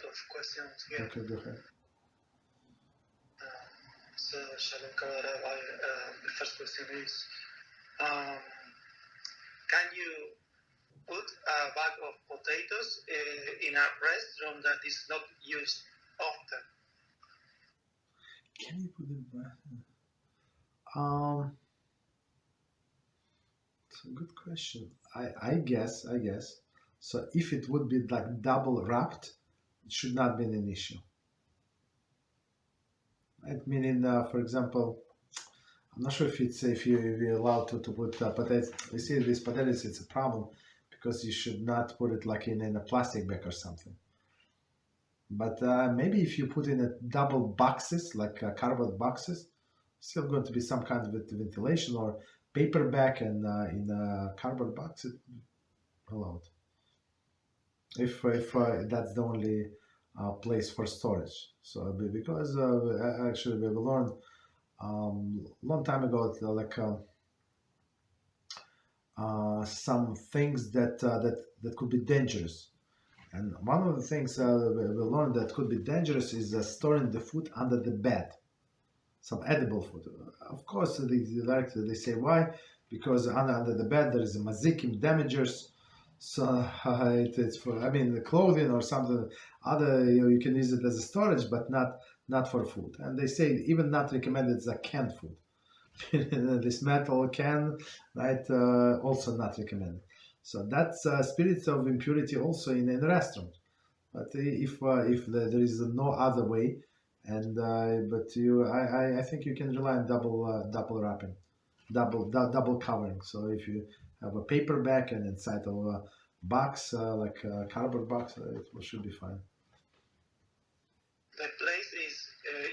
of questions here. Okay, go ahead. So, Shalom Kavod Rabbi, the first question is, can you put a bag of potatoes in a restroom that is not used often? Can you put it back? It's a good question. I guess. So if it would be like double wrapped, it should not be an issue. Right? Meaning, for example, I'm not sure if you're allowed to put potatoes. You see, these potatoes, it's a problem because you should not put it like in a plastic bag or something. But maybe if you put in a double boxes, like cardboard boxes, still going to be some kind of ventilation, or paper bag and in a cardboard box, it allowed. If that's the only place for storage. So because actually we learned long time ago like some things that could be dangerous. And one of the things we learned that could be dangerous is storing the food under the bed, some edible food. Of course, they say why? Because under the bed there is a mazikim, damagers. So it's for, the clothing or something other. You can use it as a storage, but not for food. And they say even not recommended as a canned food. This metal can, right? Also not recommended. So that's spirits of impurity also in restaurants. But if there is no other way, and I think you can rely on double wrapping, double covering. So if you have a paper bag and inside of a box like a cardboard box, it should be fine. The place is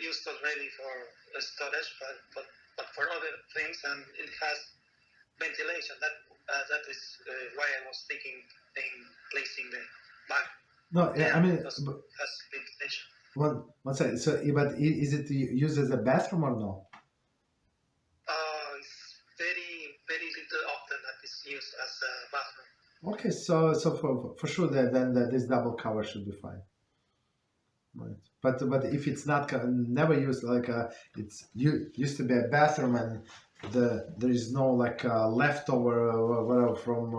used already for storage, but for other things, and it has ventilation. That is why I was thinking in placing the bag. No, yeah, it has ventilation. One second. So, but is it used as a bathroom or no? It's very little often that is used as a bathroom. Okay, so for sure then this double cover should be fine. Right. But if it's not never used, like it's used to be a bathroom and there is no like leftover whatever from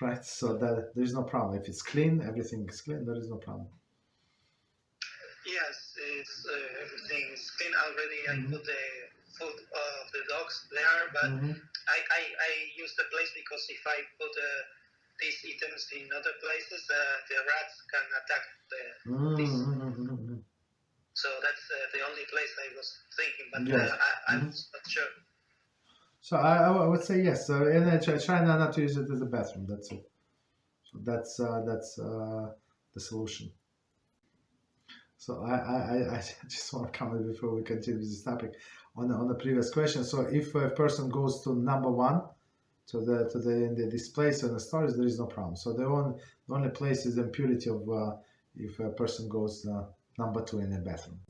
right, so that there is no problem. If it's clean, everything is clean, there is no problem. Yes, it's everything is clean already. I put the food of the dogs there, but I use the place because if I put these items in other places, the rats can attack these. So that's the only place I was thinking, but yes. I'm not sure. So I would say yes. And I try not to use it as a bathroom. That's it. So that's the solution. So I just want to comment before we continue with this topic on the previous question. So if a person goes to number one, to this place and the storage, there is no problem. So the only place is impurity of if a person goes number two in a bathroom.